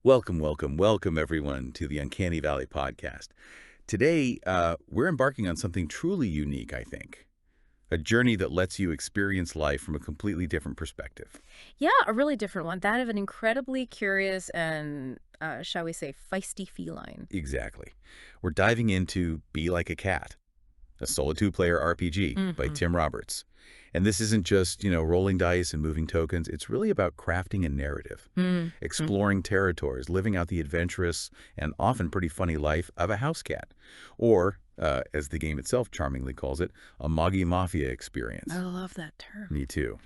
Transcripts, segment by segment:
Welcome, everyone, to the Uncanny Valley podcast. Today, we're embarking on something truly unique, I think. A journey that lets you experience life from a completely different perspective. Yeah, a really different one. That of an incredibly curious and, shall we say, feisty feline. Exactly. We're diving into Be Like a Cat, a solo two-player RPG by Hmm. Tim Roberts. And this isn't just, rolling dice and moving tokens. It's really about crafting a narrative, Mm-hmm. exploring territories, living out the adventurous and often pretty funny life of a house cat. Or, as the game itself charmingly calls it, a Moggy Mafia I experience. love that term. Me too.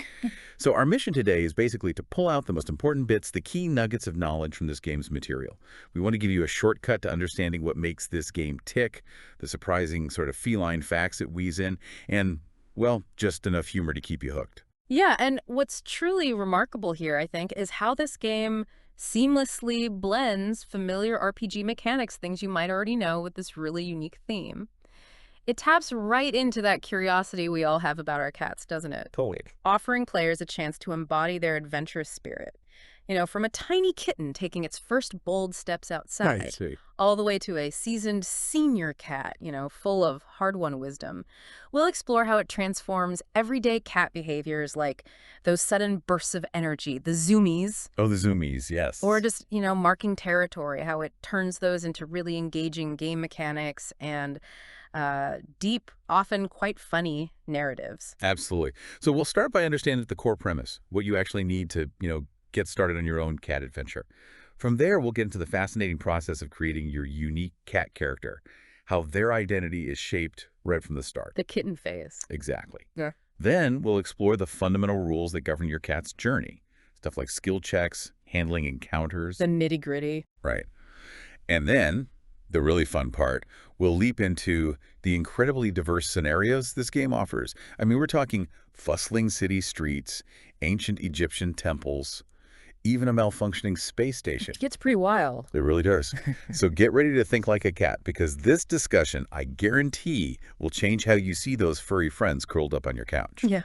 So our mission today is basically to pull out the most important bits, the key nuggets of knowledge from this game's material. We want to give you a shortcut to understanding what makes this game tick, the surprising sort of feline facts it weaves in, and, well, just enough humor to keep you hooked. Yeah, and what's truly remarkable here, I think, is how this game seamlessly blends familiar RPG mechanics, things you might already know, with this really unique theme. It taps right into that curiosity we all have about our cats, doesn't it? Totally. Offering players a chance to embody their adventurous spirit. From a tiny kitten taking its first bold steps I outside, see. all the way to a seasoned senior cat, full of hard-won wisdom. We'll explore how it transforms everyday cat behaviors like those sudden bursts of energy, the zoomies, Oh, the zoomies, or yes. just, marking territory, how it turns those into really engaging game mechanics and deep, often quite funny narratives. Absolutely. So we'll start by understanding the core premise, what you actually need to, get started on your own cat adventure. From there, we'll get into the fascinating process of creating your unique cat character, how their identity is shaped right from the start. The kitten phase. Exactly. Yeah. Then we'll explore the fundamental rules that govern your cat's journey. Stuff like skill checks, handling encounters. The nitty-gritty. Right. And then, the really fun part, we'll leap into the incredibly diverse scenarios this game offers. I mean, we're talking bustling city streets, ancient Egyptian temples, even a malfunctioning space station. It gets pretty wild. It really does. So get ready to think like a cat, because this discussion, I guarantee, will change how you see those furry friends curled up on your couch. Yeah.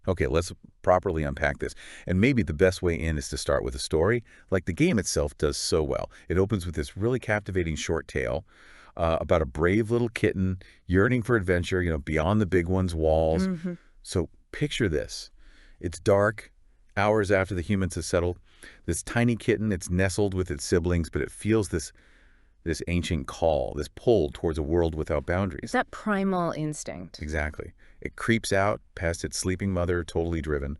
Okay, let's properly unpack this. And maybe the best way in is to start with a story, like the game itself does so well. It opens with this really captivating short tale about a brave little kitten yearning for adventure, beyond the big one's walls. Hmm. So picture this. It's dark, hours after the humans have settled. This tiny kitten, it's nestled with its siblings, but it feels this ancient call, this pull towards a world without boundaries. That primal instinct. Exactly. It creeps out past its sleeping mother, totally driven,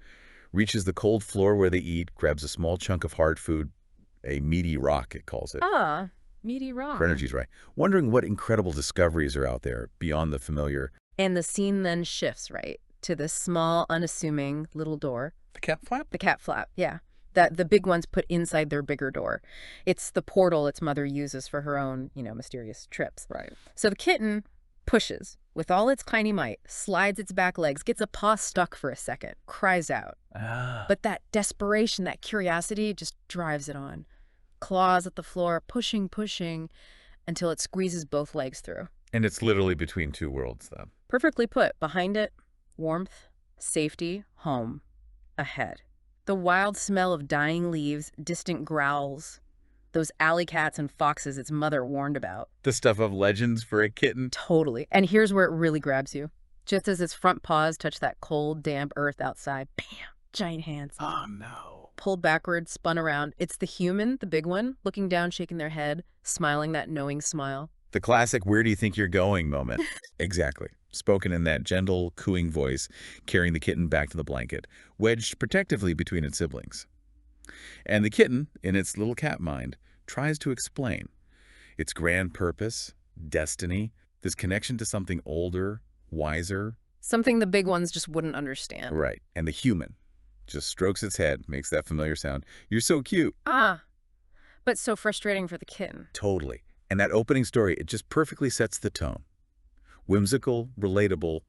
reaches the cold floor where they eat, grabs a small chunk of hard food, a meaty rock, it calls it. Ah, meaty rock. For energy's right. Wondering what incredible discoveries are out there beyond the familiar. And the scene then shifts, right, to this small, unassuming little door. The cat flap? The cat flap, yeah. That the big ones put inside their bigger door. It's the portal its mother uses for her own, mysterious trips. Right. So the kitten pushes with all its tiny might, slides its back legs, gets a paw stuck for a second, cries out. Ah. But that desperation, that curiosity just drives it on. Claws at the floor, pushing, until it squeezes both legs through. And it's literally between two worlds, then. Perfectly put. Behind it, warmth, safety, home, ahead. The wild smell of dying leaves, distant growls, those alley cats and foxes its mother warned about. The stuff of legends for a kitten. Totally. And here's where it really grabs you. Just as its front paws touch that cold, damp earth outside, bam, giant hands. Oh, no. Pulled backward, spun around. It's the human, the big one, looking down, shaking their head, smiling that knowing smile. The classic "where do you think you're going" moment. Exactly. Spoken in that gentle, cooing voice, carrying the kitten back to the blanket, wedged protectively between its siblings. And the kitten, in its little cat mind, tries to explain its grand purpose, destiny, this connection to something older, wiser. Something the big ones just wouldn't understand. Right. And the human just strokes its head, makes that familiar sound. "You're so cute." Ah, but so frustrating for the kitten. Totally. And that opening story, it just perfectly sets the tone. Whimsical, relatable,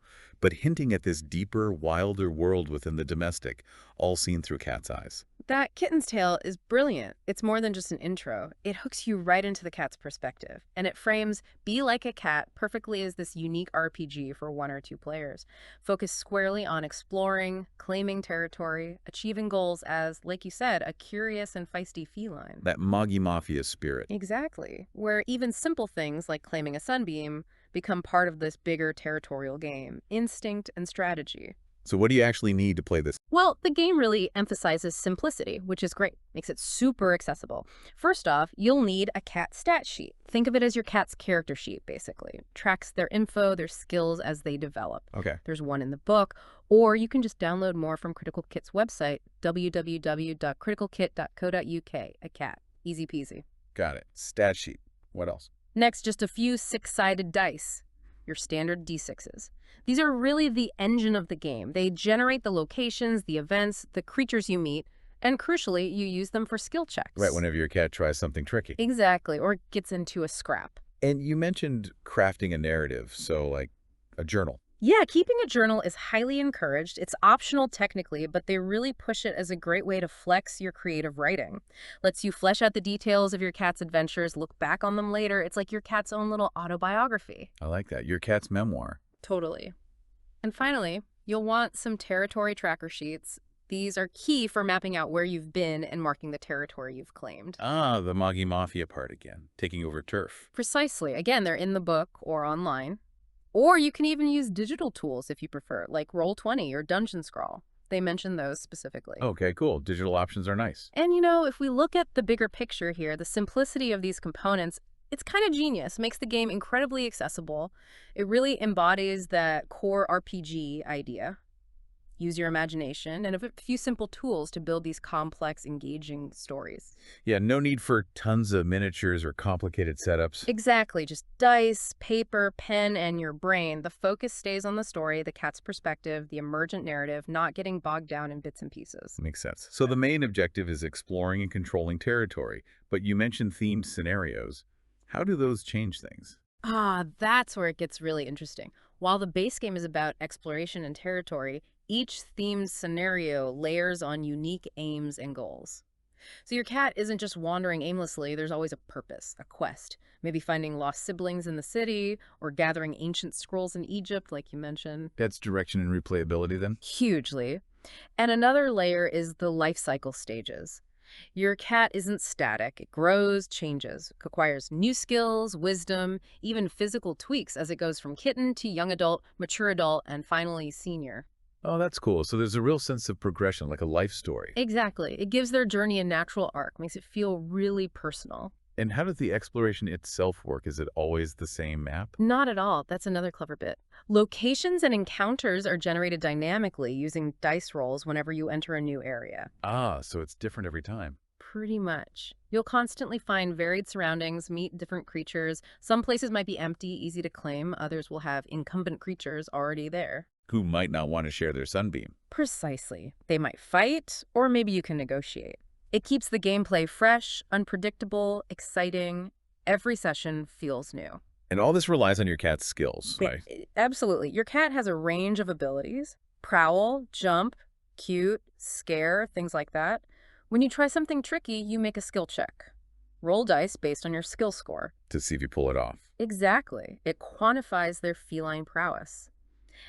but hinting at this deeper, wilder world within the domestic, all seen through cat's eyes. That kitten's tale is brilliant. It's more than just an intro. It hooks you right into the cat's perspective, and it frames Be Like a Cat perfectly as this unique RPG for 1 or 2 players, focused squarely on exploring, claiming territory, achieving goals as, like you said, a curious and feisty feline. That Moggy Mafia spirit. Exactly, where even simple things like claiming a sunbeam become part of this bigger territorial game, instinct and strategy. So what do you actually need to play this? Well, the game really emphasizes simplicity, which is great. Makes it super accessible. First off, you'll need a cat stat sheet. Think of it as your cat's character sheet, basically. Tracks their info, their skills as they develop. Okay. There's one in the book, or you can just download more from Critical Kit's website, www.criticalkit.co.uk. A cat. Easy peasy. Got it. Stat sheet. What else? Next, just a few 6-sided dice, your standard D6s. These are really the engine of the game. They generate the locations, the events, the creatures you meet, and crucially, you use them for skill checks. Right, whenever your cat tries something tricky. Exactly, or gets into a scrap. And you mentioned crafting a narrative, so like a journal. Yeah, keeping a journal is highly encouraged. It's optional technically, but they really push it as a great way to flex your creative writing. Lets you flesh out the details of your cat's adventures, look back on them later. It's like your cat's own little autobiography. I like that. Your cat's memoir. Totally. And finally, you'll want some territory tracker sheets. These are key for mapping out where you've been and marking the territory you've claimed. Ah, the Moggy Mafia part again. Taking over turf. Precisely. Again, they're in the book or online. Or you can even use digital tools if you prefer, like Roll20 or Dungeon Scrawl. They mention those specifically. Okay, cool. Digital options are nice. And if we look at the bigger picture here, the simplicity of these components, it's kind of genius. Makes the game incredibly accessible. It really embodies that core RPG idea. Use your imagination and a few simple tools to build these complex, engaging stories. Yeah, no need for tons of miniatures or complicated setups. Exactly. Just dice, paper, pen, and your brain. The focus stays on the story, the cat's perspective, the emergent narrative, not getting bogged down in bits and pieces. Makes sense. So the main objective is exploring and controlling territory, but you mentioned themed scenarios. How do those change things? That's where it gets really interesting. While the base game is about exploration and territory, each themed scenario layers on unique aims and goals. So your cat isn't just wandering aimlessly, there's always a purpose, a quest. Maybe finding lost siblings in the city, or gathering ancient scrolls in Egypt, like you mentioned. That's direction and replayability then? Hugely. And another layer is the life cycle stages. Your cat isn't static. It grows, changes, acquires new skills, wisdom, even physical tweaks as it goes from kitten to young adult, mature adult, and finally senior. Oh, that's cool. So there's a real sense of progression, like a life story. Exactly. It gives their journey a natural arc, makes it feel really personal. And how does the exploration itself work? Is it always the same map? Not at all. That's another clever bit. Locations and encounters are generated dynamically using dice rolls whenever you enter a new area. Ah, so it's different every time. Pretty much. You'll constantly find varied surroundings, meet different creatures. Some places might be empty, easy to claim. Others will have incumbent creatures already there. Who might not want to share their sunbeam. Precisely. They might fight, or maybe you can negotiate. It keeps the gameplay fresh, unpredictable, exciting. Every session feels new. And all this relies on your cat's skills, right? Absolutely. Your cat has a range of abilities. Prowl, jump, cute, scare, things like that. When you try something tricky, you make a skill check. Roll dice based on your skill score. To see if you pull it off. Exactly. It quantifies their feline prowess.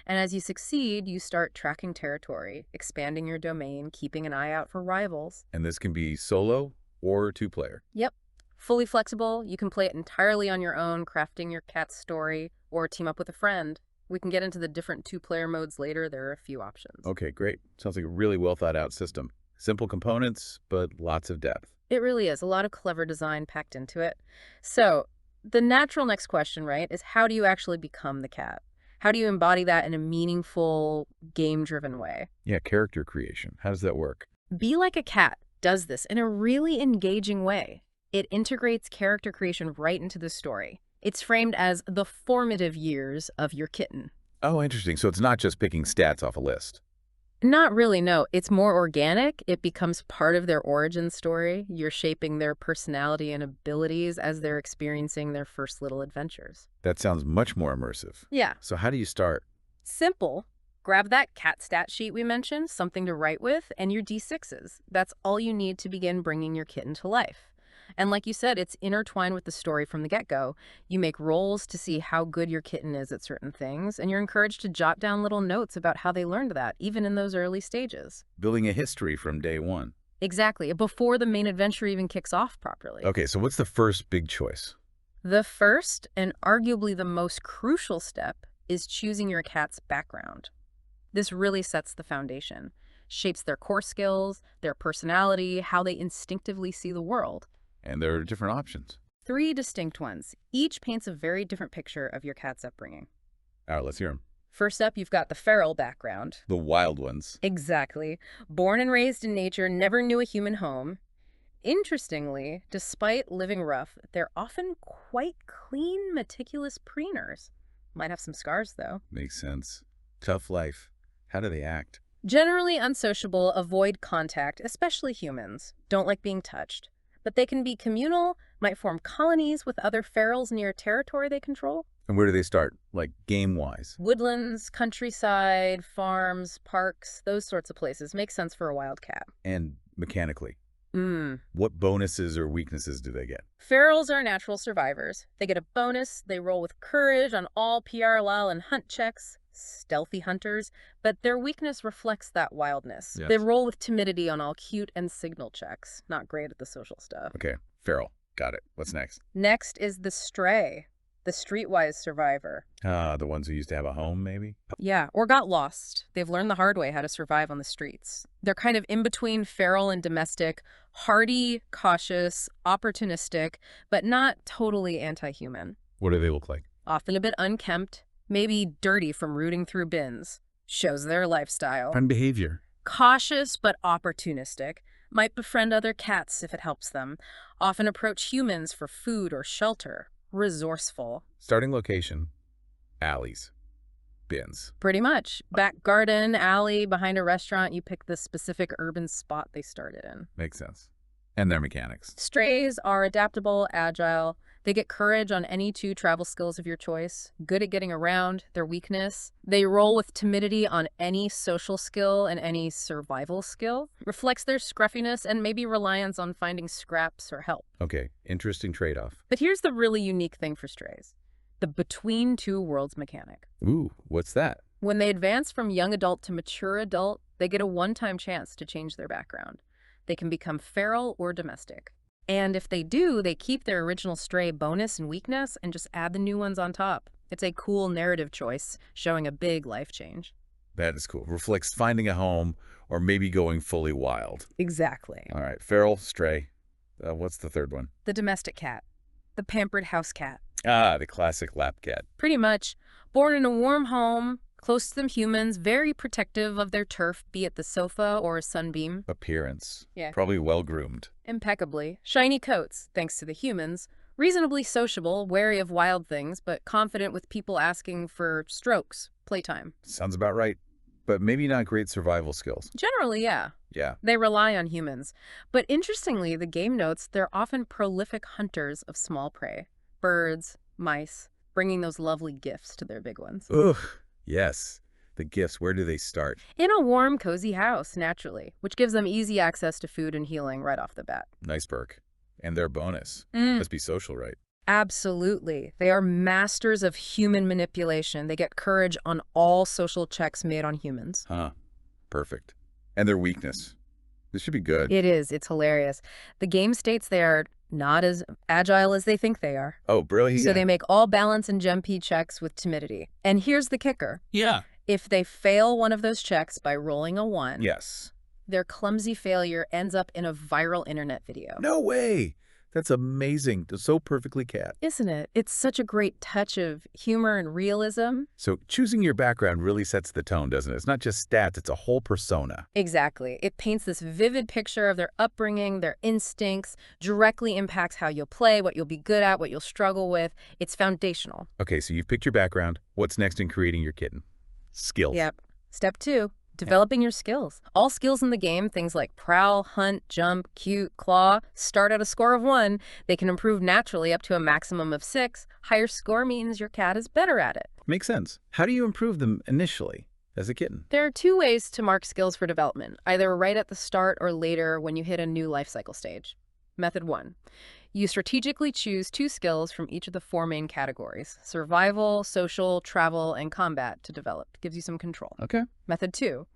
And as you succeed, you start tracking territory, expanding your domain, keeping an eye out for rivals. And this can be solo or two-player. Yep. Fully flexible. You can play it entirely on your own, crafting your cat's story, or team up with a friend. We can get into the different two-player modes later. There are a few options. Okay, great. Sounds like a really well-thought-out system. Simple components, but lots of depth. It really is. A lot of clever design packed into it. So the natural next question, right, is how do you actually become the cat? How do you embody that in a meaningful, game-driven way? Yeah, character creation. How does that work? Be Like a Cat does this in a really engaging way. It integrates character creation right into the story. It's framed as the formative years of your kitten. Oh, interesting. So it's not just picking stats off a list. Not really, no. It's more organic. It becomes part of their origin story. You're shaping their personality and abilities as they're experiencing their first little adventures. That sounds much more immersive. Yeah. So how do you start? Simple. Grab that cat stat sheet we mentioned, something to write with, and your D6s. That's all you need to begin bringing your kitten to life. And like you said, it's intertwined with the story from the get-go. You make rolls to see how good your kitten is at certain things, and you're encouraged to jot down little notes about how they learned that, even in those early stages. Building a history from day one. Exactly, before the main adventure even kicks off properly. Okay, so what's the first big choice? The first, and arguably the most crucial step, is choosing your cat's background. This really sets the foundation, shapes their core skills, their personality, how they instinctively see the world. And there are different options. 3 distinct ones. Each paints a very different picture of your cat's upbringing. All right, let's hear them. First up, you've got the feral background. The wild ones. Exactly. Born and raised in nature, never knew a human home. Interestingly, despite living rough, they're often quite clean, meticulous preeners. Might have some scars, though. Makes sense. Tough life. How do they act? Generally unsociable, avoid contact, especially humans. Don't like being touched. But they can be communal, might form colonies with other ferals near territory they control. And where do they start? Like game-wise? Woodlands, countryside, farms, parks, those sorts of places. Make sense for a wild cat. And mechanically? What bonuses or weaknesses do they get? Ferals are natural survivors. They get a bonus. They roll with courage on all PRLL and hunt checks. Stealthy hunters, but their weakness reflects that wildness. Yes. They roll with timidity on all cute and signal checks. Not great at the social stuff. Okay, feral. Got it. What's next? Next is the stray, the streetwise survivor. The ones who used to have a home, maybe? Yeah, or got lost. They've learned the hard way how to survive on the streets. They're kind of in between feral and domestic, hardy, cautious, opportunistic, but not totally anti-human. What do they look like? Often a bit unkempt, maybe dirty from rooting through bins. Shows their lifestyle. Fun behavior. Cautious but opportunistic. Might befriend other cats if it helps them. Often approach humans for food or shelter. Resourceful. Starting location. Alleys. Bins. Pretty much. Back garden, alley, behind a restaurant, you pick the specific urban spot they started in. Makes sense. And their mechanics. Strays are adaptable, agile. They get courage on any 2 travel skills of your choice. Good at getting around, their weakness. They roll with timidity on any social skill and any survival skill. Reflects their scruffiness and maybe reliance on finding scraps or help. Okay, interesting trade-off. But here's the really unique thing for strays. The between 2 worlds mechanic. Ooh, what's that? When they advance from young adult to mature adult, they get a one-time chance to change their background. They can become feral or domestic. And if they do, they keep their original stray bonus and weakness and just add the new ones on top. It's a cool narrative choice, showing a big life change. That is cool. Reflects finding a home or maybe going fully wild. Exactly. All right, feral, stray. What's the third one? The domestic cat. The pampered house cat. Ah, the classic lap cat. Pretty much. Born in a warm home, close to them humans, very protective of their turf, be it the sofa or a sunbeam. Appearance. Yeah. Probably well-groomed. Impeccably. Shiny coats, thanks to the humans. Reasonably sociable, wary of wild things, but confident with people asking for strokes, playtime. Sounds about right. But maybe not great survival skills. Generally, yeah. Yeah. They rely on humans. But interestingly, the game notes they're often prolific hunters of small prey. Birds, mice, bringing those lovely gifts to their big ones. Ugh. Yes. The gifts, where do they start? In a warm, cozy house, naturally, which gives them easy access to food and healing right off the bat. Nice perk. And their bonus. Must be social, right? Absolutely. They are masters of human manipulation. They get courage on all social checks made on humans. Huh. Perfect. And their weakness. This should be good. It is. It's hilarious. The game states they are not as agile as they think they are. Oh, brilliant. So they make all balance and GMP checks with timidity. And here's the kicker. Yeah. If they fail one of those checks by rolling a 1, Yes. their clumsy failure ends up in a viral internet video. No way. That's amazing. So perfectly cat. Isn't it? It's such a great touch of humor and realism. So choosing your background really sets the tone, doesn't it? It's not just stats, it's a whole persona. Exactly. It paints this vivid picture of their upbringing, their instincts, directly impacts how you'll play, what you'll be good at, what you'll struggle with. It's foundational. Okay, so you've picked your background. What's next in creating your kitten? Skills. Yep. Step 2. Developing your skills. All skills in the game, things like prowl, hunt, jump, cute, claw, start at a score of 1. They can improve naturally up to a maximum of 6. Higher score means your cat is better at it. Makes sense. How do you improve them initially? as a kitten? There are two ways to mark skills for development, either right at the start or later when you hit a new life cycle stage. Method 1. You strategically choose 2 skills from each of the 4 main categories, survival, social, travel, and combat, to develop. Gives you some control. Okay. Method 2.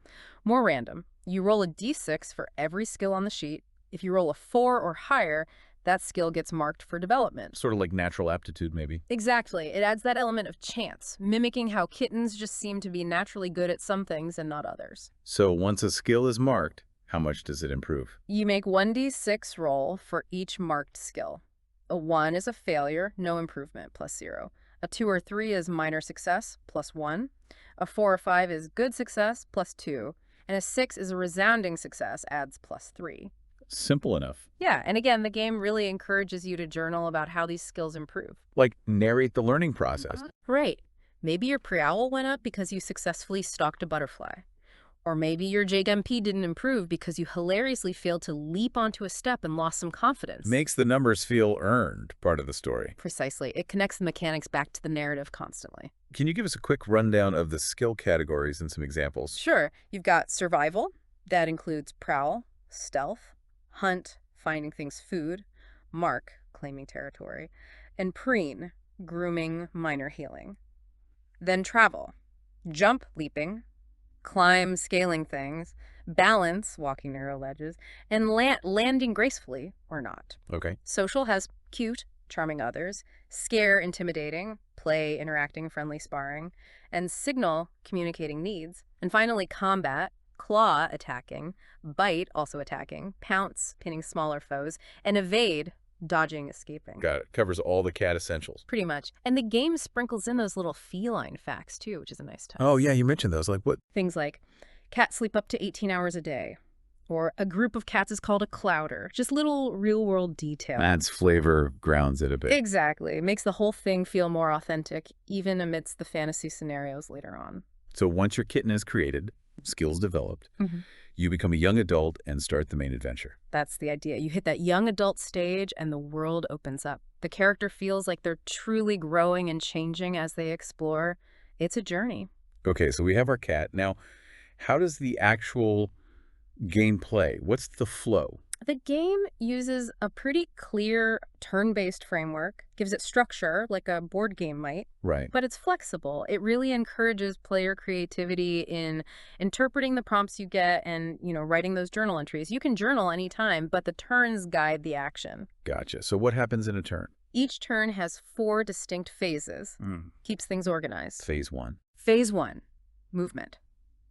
More random. You roll a d6 for every skill on the sheet. If you roll a 4 or higher, that skill gets marked for development. Sort of like natural aptitude, maybe. Exactly. It adds that element of chance, mimicking how kittens just seem to be naturally good at some things and not others. So once a skill is marked, how much does it improve? You make 1d6 roll for each marked skill. A 1 is a failure, no improvement, +0. A 2 or 3 is minor success, +1. A 4 or 5 is good success, +2. And a 6 is a resounding success, adds +3. Simple enough. Yeah, and again, the game really encourages you to journal about how these skills improve. Like narrate the learning process. Right. Maybe your pre-owl went up because you successfully stalked a butterfly. Or maybe your JGMP didn't improve because you hilariously failed to leap onto a step and lost some confidence. Makes the numbers feel earned, part of the story. Precisely. It connects the mechanics back to the narrative constantly. Can you give us a quick rundown of the skill categories and some examples? Sure. You've got survival. That includes prowl, stealth, hunt, finding things food, mark, claiming territory, and preen, grooming, minor healing. Then travel. Jump, leaping, climb, scaling things, balance, walking narrow ledges, and landing gracefully or not. Okay. Social has cute, charming others, scare, intimidating, play, interacting, friendly, sparring, and signal, communicating needs. And finally, combat, claw, attacking, bite, also attacking, pounce, pinning smaller foes, and evade, dodging, escaping. Got it. Covers all the cat essentials. Pretty much. And the game sprinkles in those little feline facts, too, which is a nice touch. Oh, yeah, you mentioned those. Like what? Things like, cats sleep up to 18 hours a day. Or a group of cats is called a clouder. Just little real-world detail. Adds flavor, grounds it a bit. Exactly. It makes the whole thing feel more authentic, even amidst the fantasy scenarios later on. So once your kitten is created, skills developed, you become a young adult and start the main adventure. That's the idea. You hit that young adult stage and the world opens up. The character feels like they're truly growing and changing as they explore. It's a journey. Okay, so we have our cat. Now, how does the actual game play? What's the flow? The game uses a pretty clear turn-based framework, gives it structure like a board game might, Right. but it's flexible. It really encourages player creativity in interpreting the prompts you get and, writing those journal entries. You can journal anytime, but the turns guide the action. Gotcha. So what happens in a turn? Each turn has 4 distinct phases. Keeps things organized. Phase 1. Phase 1, movement.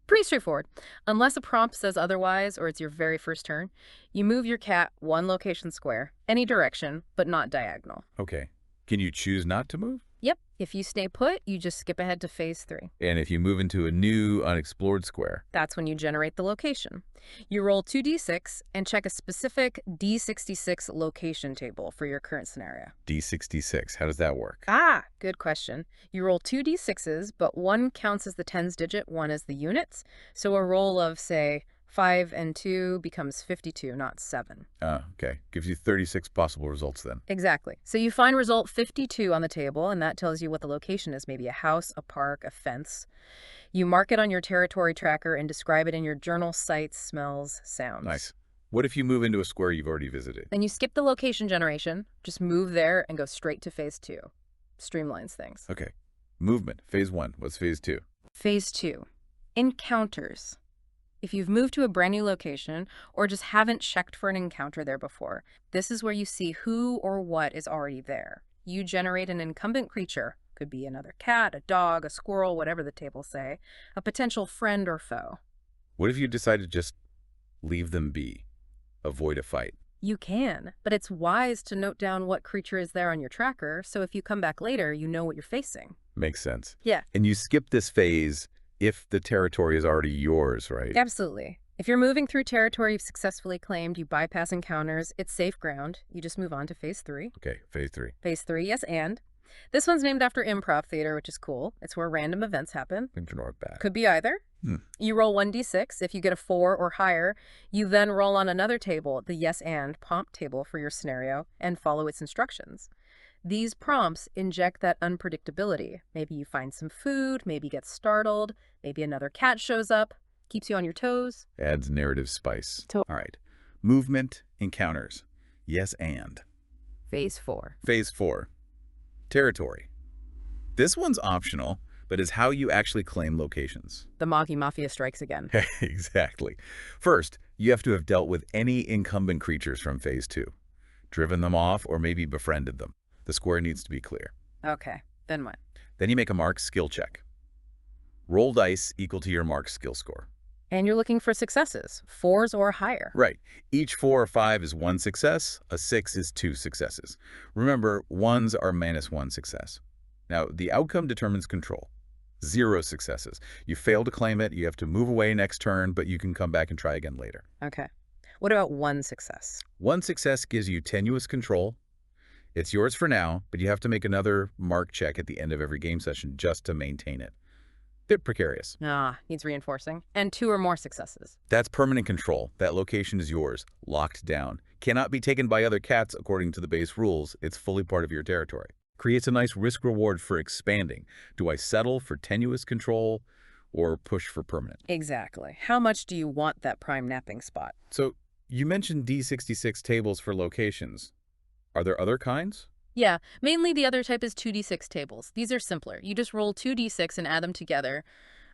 Pretty straightforward. Unless a prompt says otherwise or it's your very first turn, you move your cat 1 location square, any direction, but not diagonal. Okay. Can you choose not to move? Yep. If you stay put, you just skip ahead to phase 3. And if you move into a new unexplored square? That's when you generate the location. You roll 2d6 and check a specific d66 location table for your current scenario. D66. How does that work? Ah, good question. You roll 2d6s, but 1 counts as the tens digit, 1 as the units. So a roll of, say, 5 and 2 becomes 52, not 7. Okay. Gives you 36 possible results then. Exactly. So you find result 52 on the table, and that tells you what the location is, maybe a house, a park, a fence. You mark it on your territory tracker and describe it in your journal, sights, smells, sounds. Nice. What if you move into a square you've already visited? Then you skip the location generation, just move there and go straight to phase 2. Streamlines things. Okay. Movement. Phase 1. What's phase 2? Phase 2. Encounters. If you've moved to a brand new location or just haven't checked for an encounter there before, this is where you see who or what is already there. You generate an incumbent creature, could be another cat, a dog, a squirrel, whatever the tables say, a potential friend or foe. What if you decide to just leave them be? Avoid a fight? You can, but it's wise to note down what creature is there on your tracker, so if you come back later, you know what you're facing. Makes sense. Yeah. And you skip this phase if the territory is already yours, right? Absolutely. If you're moving through territory you've successfully claimed, you bypass encounters, it's safe ground. You just move on to phase 3. Okay, phase 3. Phase 3, yes, and. This one's named after improv theater, which is cool. It's where random events happen. Ignore back. Could be either. You roll 1d6. If you get a 4 or higher, you then roll on another table, the yes and prompt table for your scenario, and follow its instructions. These prompts inject that unpredictability. Maybe you find some food, maybe get startled, maybe another cat shows up, keeps you on your toes. Adds narrative spice. To- All right. Movement encounters. Yes, and. Phase 4. Phase 4. Territory. This one's optional, but is how you actually claim locations. The Moggy Mafia strikes again. Exactly. First, you have to have dealt with any incumbent creatures from Phase 2. Driven them off or maybe befriended them. The square needs to be clear. Okay, then what? Then you make a mark skill check. Roll dice equal to your mark skill score. And you're looking for successes, 4s or higher. Right. Each 4 or 5 is 1 success, a 6 is 2 successes. Remember, 1s are -1 success. Now, the outcome determines control. 0 successes. You fail to claim it, you have to move away next turn, but you can come back and try again later. Okay. What about 1 success? 1 success gives you tenuous control. It's yours for now, but you have to make another mark check at the end of every game session just to maintain it. Bit precarious. Needs reinforcing. And 2 or more successes. That's permanent control. That location is yours, locked down. Cannot be taken by other cats according to the base rules. It's fully part of your territory. Creates a nice risk-reward for expanding. Do I settle for tenuous control or push for permanent? Exactly. How much do you want that prime napping spot? So, you mentioned D66 tables for locations. Are there other kinds? Yeah, mainly the other type is 2d6 tables. These are simpler. You just roll 2d6 and add them together.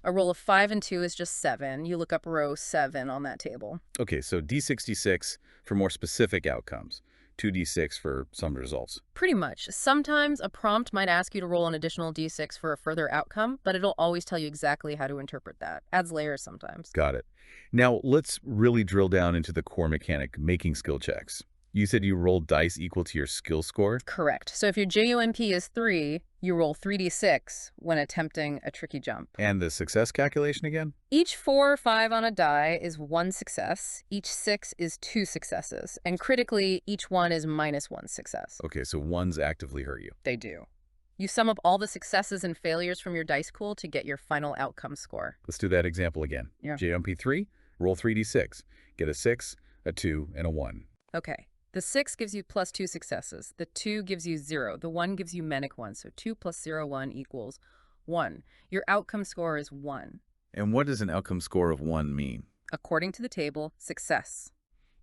A roll of 5 and 2 is just 7. You look up row 7 on that table. Okay, so D66 for more specific outcomes. 2d6 for some results. Pretty much. Sometimes a prompt might ask you to roll an additional d6 for a further outcome, but it'll always tell you exactly how to interpret that. Adds layers sometimes. Got it. Now, let's really drill down into the core mechanic, making skill checks. You said you rolled dice equal to your skill score? Correct. So if your JUMP is 3, you roll 3d6 when attempting a tricky jump. And the success calculation again? Each 4 or 5 on a die is 1 success. Each 6 is 2 successes. And critically, each one is -1 success. Okay, so ones actively hurt you. They do. You sum up all the successes and failures from your dice pool to get your final outcome score. Let's do that example again. Yeah. JMP3, roll 3d6. Get a 6, a 2, and a 1. Okay. The 6 gives you +2 successes. The 2 gives you 0. The 1 gives you -1. So 2 + 0, 1 equals 1. Your outcome score is 1. And what does an outcome score of 1 mean? According to the table, success.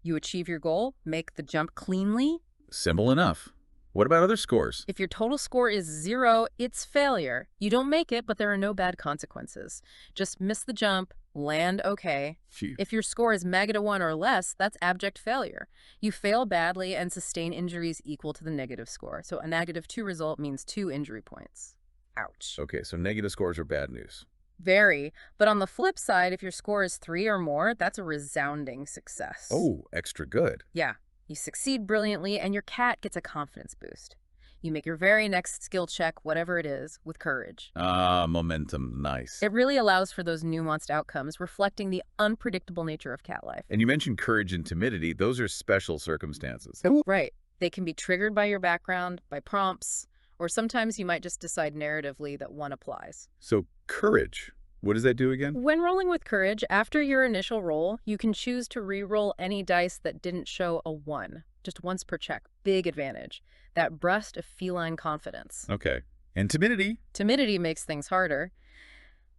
You achieve your goal, make the jump cleanly. Simple enough. What about other scores? If your total score is 0, it's failure. You don't make it, but there are no bad consequences. Just miss the jump, land okay. Phew. If your score is -1 or less, that's abject failure. You fail badly and sustain injuries equal to the negative score. So a -2 result means 2 injury points. Ouch. Okay, so negative scores are bad news. Very. But on the flip side, if your score is 3 or more, that's a resounding success. Oh, extra good. Yeah. You succeed brilliantly, and your cat gets a confidence boost. You make your very next skill check, whatever it is, with courage. Momentum. Nice. It really allows for those nuanced outcomes, reflecting the unpredictable nature of cat life. And you mentioned courage and timidity. Those are special circumstances. Right. They can be triggered by your background, by prompts, or sometimes you might just decide narratively that one applies. So courage. What does that do again? When rolling with courage, after your initial roll, you can choose to re-roll any dice that didn't show a 1. Just once per check. Big advantage. That burst of feline confidence. Okay. And timidity? Timidity makes things harder.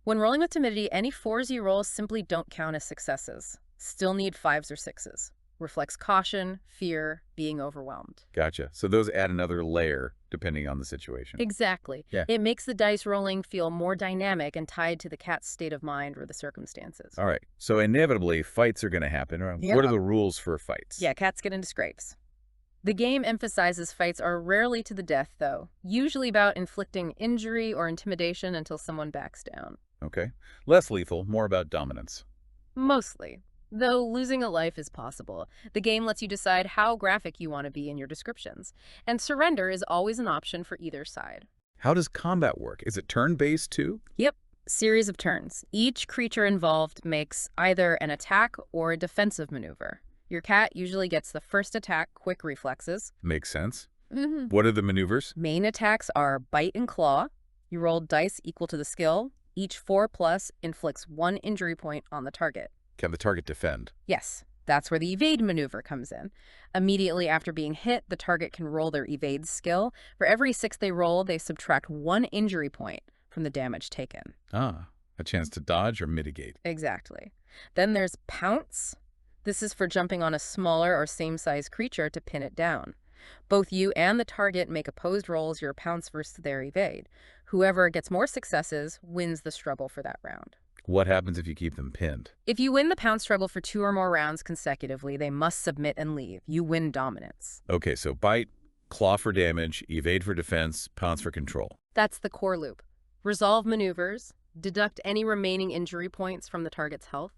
When rolling with timidity, any 4s you roll simply don't count as successes. Still need 5s or 6s. Reflects caution, fear, being overwhelmed. Gotcha. So those add another layer depending on the situation. Exactly. Yeah. It makes the dice rolling feel more dynamic and tied to the cat's state of mind or the circumstances. All right. So inevitably, fights are going to happen. Yeah. What are the rules for fights? Yeah, cats get into scrapes. The game emphasizes fights are rarely to the death, though. Usually about inflicting injury or intimidation until someone backs down. Okay. Less lethal, more about dominance. Mostly. Though losing a life is possible, the game lets you decide how graphic you want to be in your descriptions. And surrender is always an option for either side. How does combat work? Is it turn-based too? Yep. Series of turns. Each creature involved makes either an attack or a defensive maneuver. Your cat usually gets the first attack, quick reflexes. Makes sense. What are the maneuvers? Main attacks are bite and claw. You roll dice equal to the skill. Each 4+ inflicts 1 injury point on the target. Can the target defend? Yes. That's where the evade maneuver comes in. Immediately after being hit, the target can roll their evade skill. For every 6 they roll, they subtract 1 injury point from the damage taken. Ah, a chance to dodge or mitigate. Exactly. Then there's pounce. This is for jumping on a smaller or same-size creature to pin it down. Both you and the target make opposed rolls, your pounce versus their evade. Whoever gets more successes wins the struggle for that round. What happens if you keep them pinned? If you win the pounce struggle for 2 or more rounds consecutively, they must submit and leave. You win dominance. Okay, so bite, claw for damage, evade for defense, pounce for control. That's the core loop. Resolve maneuvers, deduct any remaining injury points from the target's health,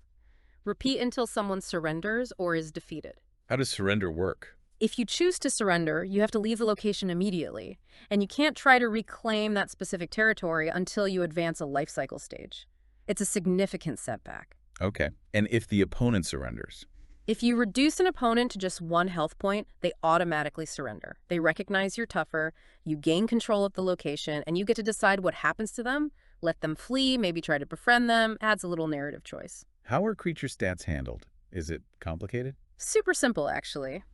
repeat until someone surrenders or is defeated. How does surrender work? If you choose to surrender, you have to leave the location immediately, and you can't try to reclaim that specific territory until you advance a life cycle stage. It's a significant setback. Okay. And if the opponent surrenders? If you reduce an opponent to just 1 health point, they automatically surrender. They recognize you're tougher, you gain control of the location, and you get to decide what happens to them. Let them flee, maybe try to befriend them, adds a little narrative choice. How are creature stats handled? Is it complicated? Super simple, actually.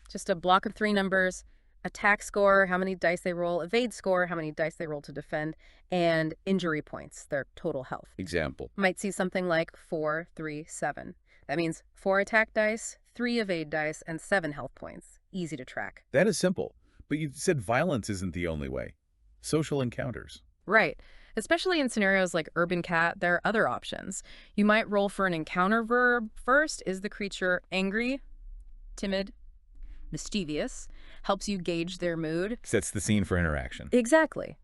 Just a block of 3 numbers, attack score, how many dice they roll, evade score, how many dice they roll to defend, and injury points, their total health. Example. Might see something like 4, 3, 7. That means 4 attack dice, 3 evade dice, and 7 health points. Easy to track. That is simple. But you said violence isn't the only way. Social encounters. Right. Especially in scenarios like Urban Cat, there are other options. You might roll for an encounter verb first. Is the creature angry, timid, mischievous? Helps you gauge their mood. Sets the scene for interaction. Exactly.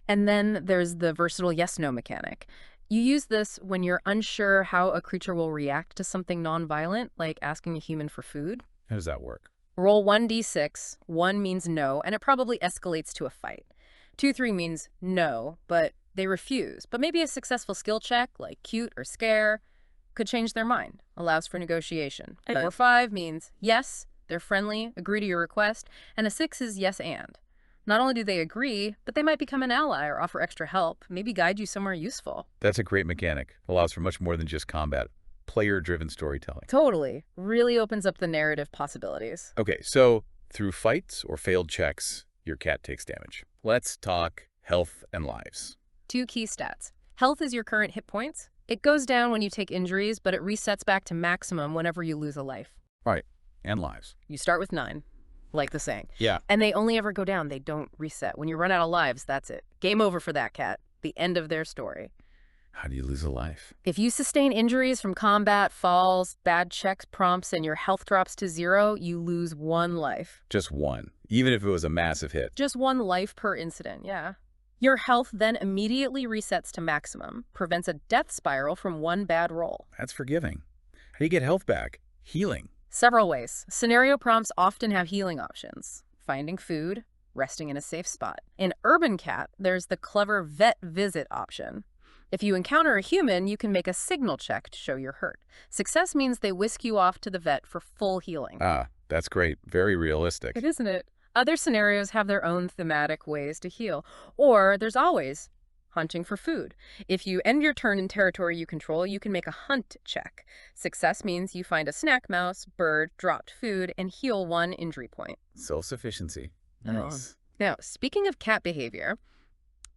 And then there's the versatile yes-no mechanic. You use this when you're unsure how a creature will react to something non-violent, like asking a human for food. How does that work? Roll 1d6. 1 means no, and it probably escalates to a fight. 2, 3 means no, but they refuse. But maybe a successful skill check, like cute or scare, could change their mind, allows for negotiation. 4, 5 means yes, they're friendly, agree to your request, and a 6 is yes and. Not only do they agree, but they might become an ally or offer extra help, maybe guide you somewhere useful. That's a great mechanic. Allows for much more than just combat. Player-driven storytelling. Totally. Really opens up the narrative possibilities. Okay, so through fights or failed checks, your cat takes damage. Let's talk health and lives. 2 key stats. Health is your current hit points. It goes down when you take injuries, but it resets back to maximum whenever you lose a life. Right, and lives. You start with 9, like the saying. Yeah. And they only ever go down. They don't reset. When you run out of lives, that's it. Game over for that cat. The end of their story. How do you lose a life? If you sustain injuries from combat, falls, bad checks, prompts, and your health drops to 0, you lose 1 life. Just 1, even if it was a massive hit. Just 1 life per incident, yeah. Your health then immediately resets to maximum, prevents a death spiral from 1 bad roll. That's forgiving. How do you get health back? Healing. Several ways. Scenario prompts often have healing options. Finding food, resting in a safe spot. In Urban Cat, there's the clever vet visit option. If you encounter a human, you can make a signal check to show you're hurt. Success means they whisk you off to the vet for full healing. Ah, that's great. Very realistic. Isn't it? Other scenarios have their own thematic ways to heal. Or there's always hunting for food. If you end your turn in territory you control, you can make a hunt check. Success means you find a snack mouse, bird, dropped food, and heal 1 injury point. Self-sufficiency. Nice. Now, speaking of cat behavior,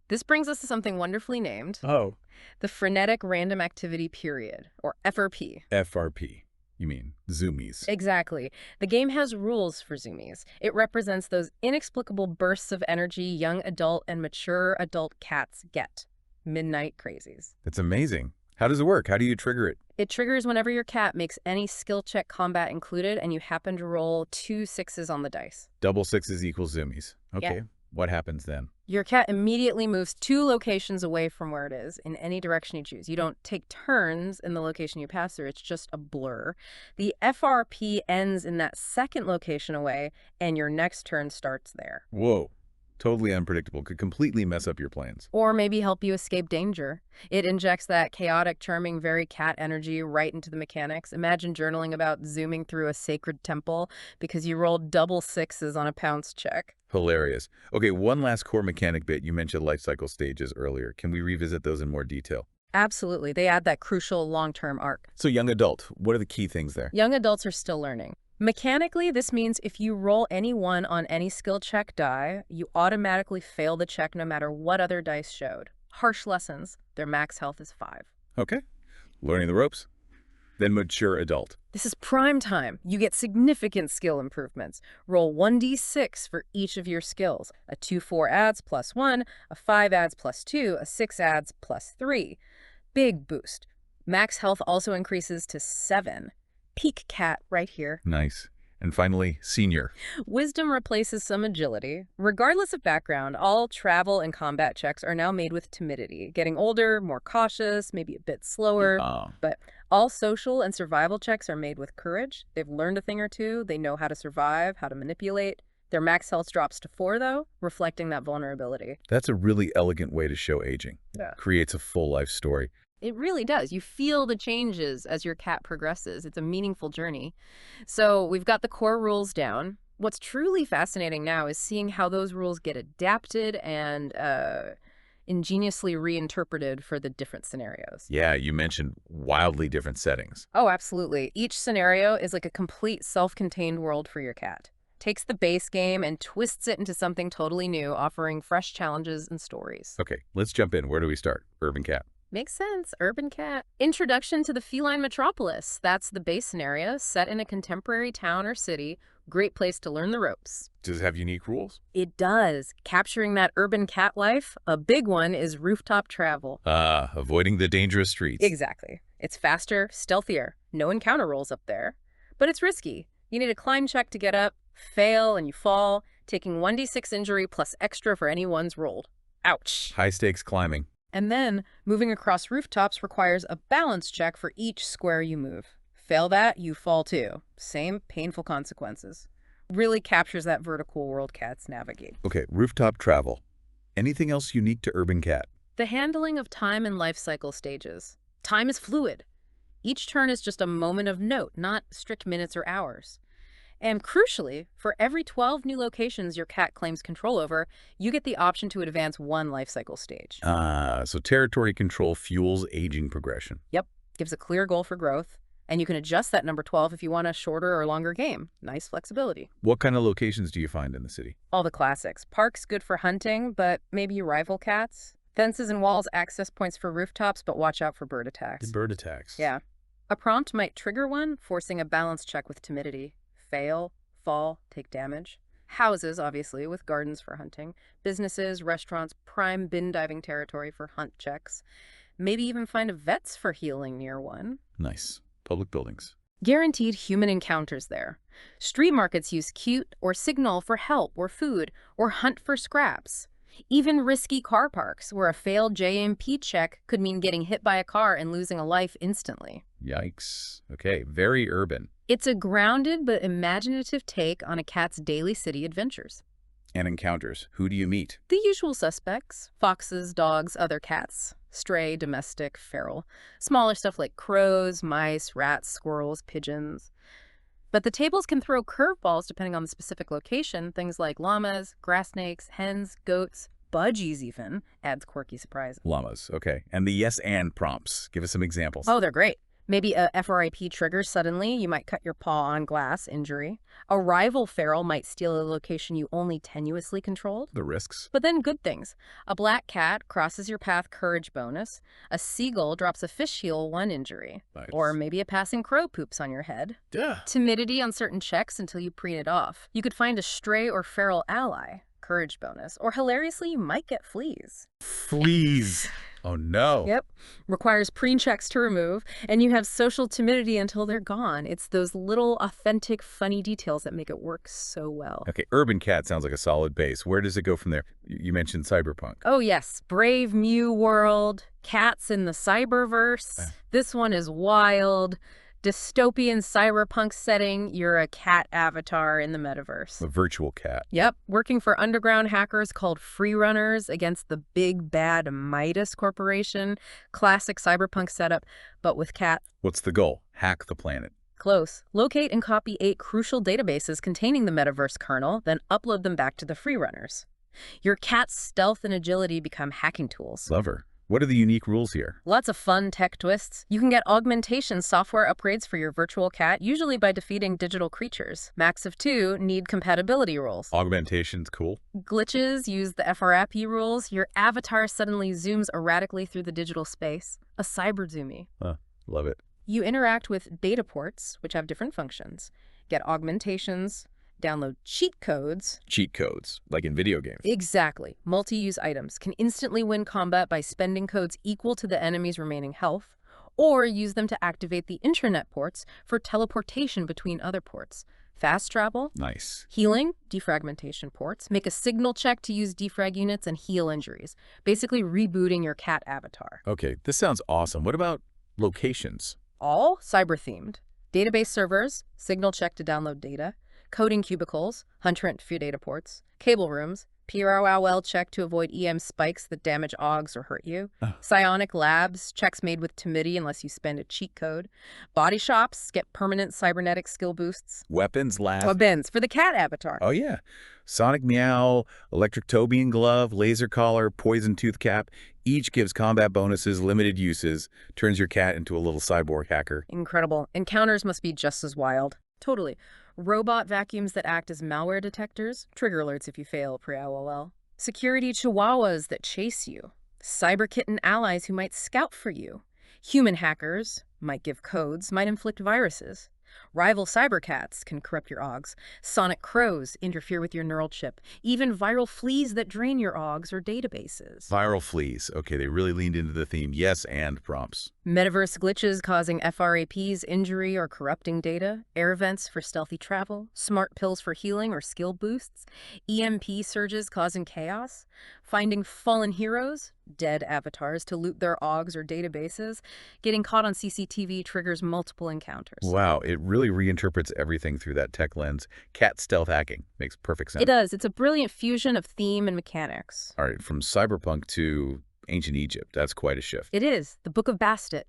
this brings us to something wonderfully named. Oh. The frenetic random activity period, or FRP. FRP. You mean zoomies. Exactly. The game has rules for zoomies. It represents those inexplicable bursts of energy young adult and mature adult cats get. Midnight crazies. That's amazing. How does it work? How do you trigger it? It triggers whenever your cat makes any skill check, combat included, and you happen to roll 2 6s on the dice. Double 6s equals zoomies. Okay. Yeah. What happens then? Your cat immediately moves 2 locations away from where it is in any direction you choose. You don't take turns in the location you pass through. It's just a blur. The FRP ends in that second location away, and your next turn starts there. Whoa. Totally unpredictable. Could completely mess up your plans. Or maybe help you escape danger. It injects that chaotic, charming, very cat energy right into the mechanics. Imagine journaling about zooming through a sacred temple because you rolled double 6s on a pounce check. Hilarious. Okay, one last core mechanic bit. You mentioned life cycle stages earlier. Can we revisit those in more detail? Absolutely. They add that crucial long-term arc. So young adult, what are the key things there? Young adults are still learning. Mechanically, this means if you roll any one on any skill check die, you automatically fail the check no matter what other dice showed. Harsh lessons. Their max health is 5. Okay. Learning the ropes. Then mature adult. This is prime time. You get significant skill improvements. Roll 1d6 for each of your skills. A 2-4 adds +1, a 5 adds +2, a 6 adds +3. Big boost. Max health also increases to 7. Peak cat right here. Nice. And finally, senior. Wisdom replaces some agility. Regardless of background, all travel and combat checks are now made with timidity. Getting older, more cautious, maybe a bit slower. But all social and survival checks are made with courage. They've learned a thing or two. They know how to survive, how to manipulate. Their max health drops to 4, though, reflecting that vulnerability. That's a really elegant way to show aging. Yeah. Creates a full life story. It really does. You feel the changes as your cat progresses. It's a meaningful journey. So we've got the core rules down. What's truly fascinating now is seeing how those rules get adapted and ingeniously reinterpreted for the different scenarios. Yeah, you mentioned wildly different settings. Oh, absolutely. Each scenario is like a complete self-contained world for your cat. Takes the base game and twists it into something totally new, offering fresh challenges and stories. Okay, let's jump in. Where do we start? Urban cat. Makes sense. Urban cat. Introduction to the feline metropolis. That's the base scenario, set in a contemporary town or city. Great place to learn the ropes. Does it have unique rules? It does. Capturing that urban cat life. A big one is rooftop travel. Avoiding the dangerous streets. Exactly. It's faster, stealthier. No encounter rolls up there. But it's risky. You need a climb check to get up, fail, and you fall, taking 1d6 injury plus extra for any ones rolled. Ouch. High stakes climbing. And then, moving across rooftops requires a balance check for each square you move. Fail that, you fall too. Same painful consequences. Really captures that vertical world cats navigate. Okay, rooftop travel. Anything else unique to urban cat? The handling of time and life cycle stages. Time is fluid. Each turn is just a moment of note, not strict minutes or hours. And crucially, for every 12 new locations your cat claims control over, you get the option to advance 1 life cycle stage. So territory control fuels aging progression. Yep, gives a clear goal for growth. And you can adjust that number 12 if you want a shorter or longer game. Nice flexibility. What kind of locations do you find in the city? All the classics. Parks good for hunting, but maybe rival cats. Fences and walls, access points for rooftops, but watch out for bird attacks. Bird attacks. Yeah. A prompt might trigger one, forcing a balance check with timidity. Fail, fall, take damage. Houses, obviously, with gardens for hunting. Businesses, restaurants, prime bin diving territory for hunt checks. Maybe even find a vet's for healing near one. Nice. Public buildings. Guaranteed human encounters there. Street markets use cute or signal for help or food or hunt for scraps. Even risky car parks, where a failed JMP check could mean getting hit by a car and losing a life instantly. Yikes. Okay, very urban. It's a grounded but imaginative take on a cat's daily city adventures. And encounters. Who do you meet? The usual suspects. Foxes, dogs, other cats. Stray, domestic, feral. Smaller stuff like crows, mice, rats, squirrels, pigeons. But the tables can throw curveballs depending on the specific location. Things like llamas, grass snakes, hens, goats, budgies even. Adds quirky surprises. Llamas. Okay. And the yes and prompts. Give us some examples. Oh, they're great. Maybe a FRIP triggers suddenly. You might cut your paw on glass, injury. A rival feral might steal a location you only tenuously controlled. The risks. But then good things. A black cat crosses your path, courage bonus. A seagull drops a fish heel, 1 injury. Nice. Or maybe a passing crow poops on your head. Duh. Timidity on certain checks until you preen it off. You could find a stray or feral ally. Courage bonus. Or hilariously, you might get fleas. Fleas. Oh, no. Yep. Requires preen checks to remove, and you have social timidity until they're gone. It's those little, authentic, funny details that make it work so well. Okay, urban cat sounds like a solid base. Where does it go from there? You mentioned cyberpunk. Oh, yes. Brave Mew world, cats in the cyberverse. This one is wild. Dystopian cyberpunk setting, you're a cat avatar in the metaverse. A virtual cat. Yep, working for underground hackers called freerunners against the big bad Midas Corporation. Classic cyberpunk setup, but with cat. What's the goal? Hack the planet. Close. Locate and copy 8 crucial databases containing the metaverse kernel, then upload them back to the freerunners. Your cat's stealth and agility become hacking tools. Clever. What are the unique rules here? Lots of fun tech twists. You can get augmentation software upgrades for your virtual cat, usually by defeating digital creatures. Max of 2 need compatibility rules. Augmentation's cool. Glitches use the FRAP rules. Your avatar suddenly zooms erratically through the digital space. A cyber zoomie. Love it. You interact with data ports, which have different functions. Get augmentations, download cheat codes. Cheat codes, like in video games. Exactly. Multi-use items can instantly win combat by spending codes equal to the enemy's remaining health, or use them to activate the intranet ports for teleportation between other ports. Fast travel. Nice. Healing, defragmentation ports. Make a signal check to use defrag units and heal injuries. Basically rebooting your cat avatar. Okay, this sounds awesome. What about locations? All cyber-themed. Database servers, signal check to download data. Coding cubicles, hunt for data ports. Cable rooms, PROL check to avoid EM spikes that damage augs or hurt you. Psionic labs, checks made with timidity unless you spend a cheat code. Body shops, get permanent cybernetic skill boosts. Weapons, labs. Weapons for the cat avatar. Oh, yeah. Sonic Meow, Electric Tobian Glove, Laser Collar, Poison Tooth Cap. Each gives combat bonuses, limited uses, turns your cat into a little cyborg hacker. Incredible. Encounters must be just as wild. Totally. Robot vacuums that act as malware detectors, trigger alerts if you fail pre-IOL. Security chihuahuas that chase you. Cyber kitten allies who might scout for you. Human hackers might give codes, might inflict viruses. Rival cybercats can corrupt your augs. Sonic crows interfere with your neural chip. Even viral fleas that drain your augs or databases. Viral fleas. Okay, they really leaned into the theme. Yes, and prompts. Metaverse glitches causing FRAPs, injury or corrupting data. Air vents for stealthy travel. Smart pills for healing or skill boosts. EMP surges causing chaos. Finding fallen heroes, dead avatars, to loot their augs or databases. Getting caught on CCTV triggers multiple encounters. Wow, it really reinterprets everything through that tech lens. Cat stealth hacking makes perfect sense. It does. It's a brilliant fusion of theme and mechanics. All right, from cyberpunk to ancient Egypt, that's quite a shift. It is. The Book of Bastet,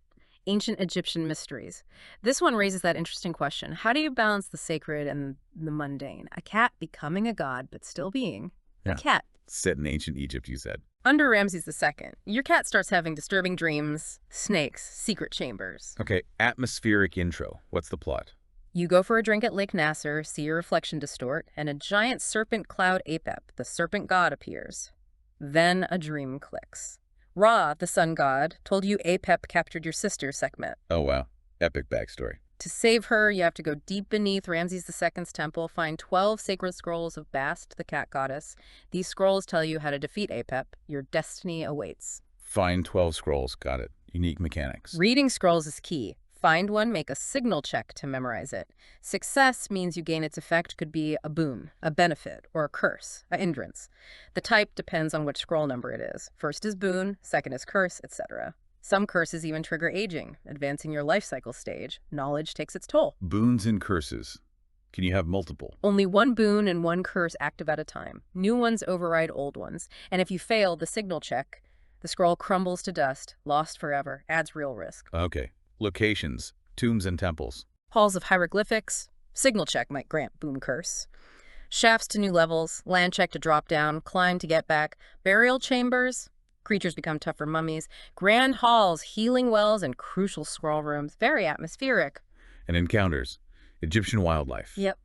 Ancient Egyptian Mysteries. This one raises that interesting question. How do you balance the sacred and the mundane? A cat becoming a god, but still being a cat. Set in ancient Egypt, you said. Under Ramses II, your cat starts having disturbing dreams, snakes, secret chambers. Okay, atmospheric intro. What's the plot? You go for a drink at Lake Nasser, see your reflection distort, and a giant serpent cloud Apep, the serpent god, appears. Then a dream clicks. Ra, the sun god, told you Apep captured your sister, Sekhmet. Oh, wow. Epic backstory. To save her, you have to go deep beneath Ramses II's temple, find 12 sacred scrolls of Bast, the cat goddess. These scrolls tell you how to defeat Apep. Your destiny awaits. Find 12 scrolls. Got it. Unique mechanics. Reading scrolls is key. Find one, make a signal check to memorize it. Success means you gain its effect could be a boon, a benefit, or a curse, a hindrance. The type depends on which scroll number it is. First is boon, second is curse, etc. Some curses even trigger aging, advancing your life cycle stage. Knowledge takes its toll. Boons and curses. Can you have multiple? Only one boon and one curse active at a time. New ones override old ones. And if you fail the signal check, the scroll crumbles to dust, lost forever, adds real risk. Okay. Locations. Tombs and temples. Halls of hieroglyphics. Signal check might grant boon curse. Shafts to new levels. Land check to drop down. Climb to get back. Burial chambers. Creatures become tougher mummies. Grand halls, healing wells, and crucial scroll rooms. Very atmospheric. And encounters. Egyptian wildlife. Yep.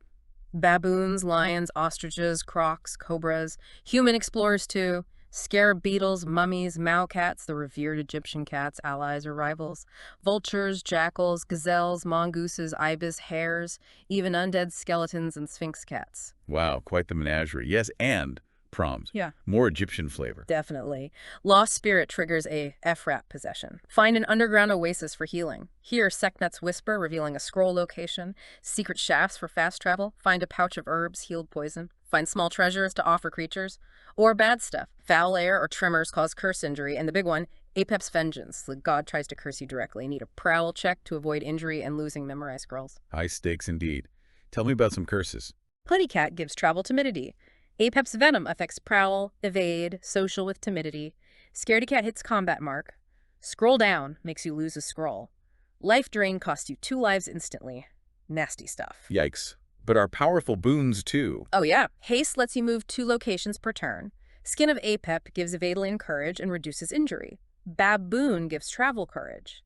Baboons, lions, ostriches, crocs, cobras. Human explorers, too. Scarab beetles, mummies, cats, the revered Egyptian cats, allies or rivals. Vultures, jackals, gazelles, mongooses, ibis, hares. Even undead skeletons and sphinx cats. Wow, quite the menagerie. Yes, and prompt. Yeah. More Egyptian flavor. Definitely. Lost spirit triggers a FRAP possession. Find an underground oasis for healing. Hear Sekhmet's whisper revealing a scroll location. Secret shafts for fast travel. Find a pouch of herbs, healed poison. Find small treasures to offer creatures. Or bad stuff. Foul air or tremors cause curse injury. And the big one, Apep's vengeance. The god tries to curse you directly. Need a prowl check to avoid injury and losing memorized scrolls. High stakes indeed. Tell me about some curses. Putty cat gives travel timidity. Apep's venom affects prowl, evade, social with timidity. Scaredy cat hits combat mark. Scroll down makes you lose a scroll. Life drain costs you 2 lives instantly. Nasty stuff. Yikes. But are powerful boons too. Oh yeah. Haste lets you move 2 locations per turn. Skin of Apep gives evade and courage and reduces injury. Baboon gives travel courage.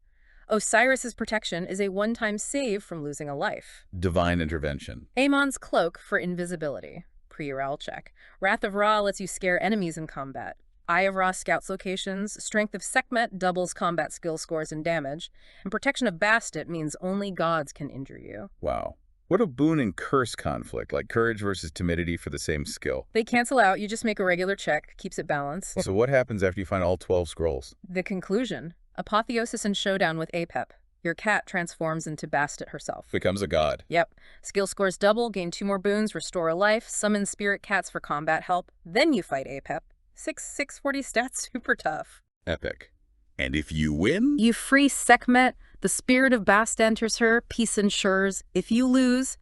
Osiris's protection is a one-time save from losing a life. Divine intervention. Amon's cloak for invisibility. Pre-Ural check. Wrath of Ra lets you scare enemies in combat. Eye of Ra scouts locations. Strength of Sekhmet doubles combat skill scores and damage. And Protection of Bastet means only gods can injure you. Wow. What a boon and curse conflict, like courage versus timidity for the same skill. They cancel out. You just make a regular check. Keeps it balanced. So what happens after you find all 12 scrolls? The conclusion. Apotheosis and showdown with Apep. Your cat transforms into Bastet herself. Becomes a god. Yep. Skill scores double, gain 2 more boons, restore a life, summon spirit cats for combat help. Then you fight Apep. 640 stats, super tough. Epic. And if you win? You free Sekhmet, the spirit of Bast enters her, peace ensures. If you lose,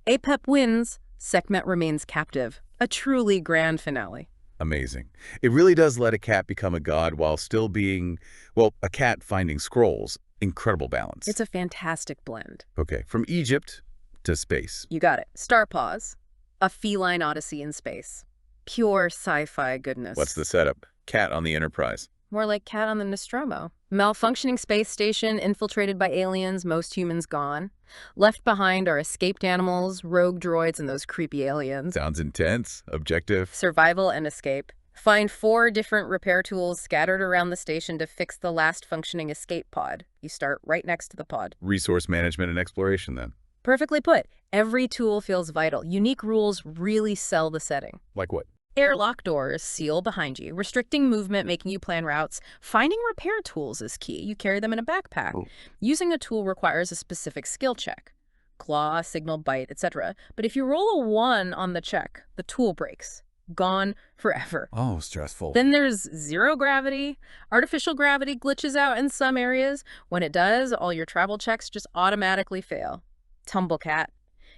Apep wins, Sekhmet remains captive. A truly grand finale. Amazing. It really does let a cat become a god while still being, well, a cat finding scrolls. Incredible balance. It's a fantastic blend. Okay, from Egypt to space. You got it. Star Paws, a feline odyssey in space. Pure sci-fi goodness. What's the setup? Cat on the Enterprise. More like Cat on the Nostromo. Malfunctioning space station, infiltrated by aliens, most humans gone. Left behind are escaped animals, rogue droids, and those creepy aliens. Sounds intense. Objective. Survival and escape. Find 4 different repair tools scattered around the station to fix the last functioning escape pod. You start right next to the pod. Resource management and exploration, then. Perfectly put. Every tool feels vital. Unique rules really sell the setting. Like what? Airlock doors seal behind you, restricting movement, making you plan routes. Finding repair tools is key. You carry them in a backpack. Using a tool requires a specific skill check. Claw, signal, bite, etc. But if you roll a 1 on the check, the tool breaks. Gone forever. Oh, stressful. Then there's zero gravity. Artificial gravity glitches out in some areas. When it does, all your travel checks just automatically fail. Tumblecat.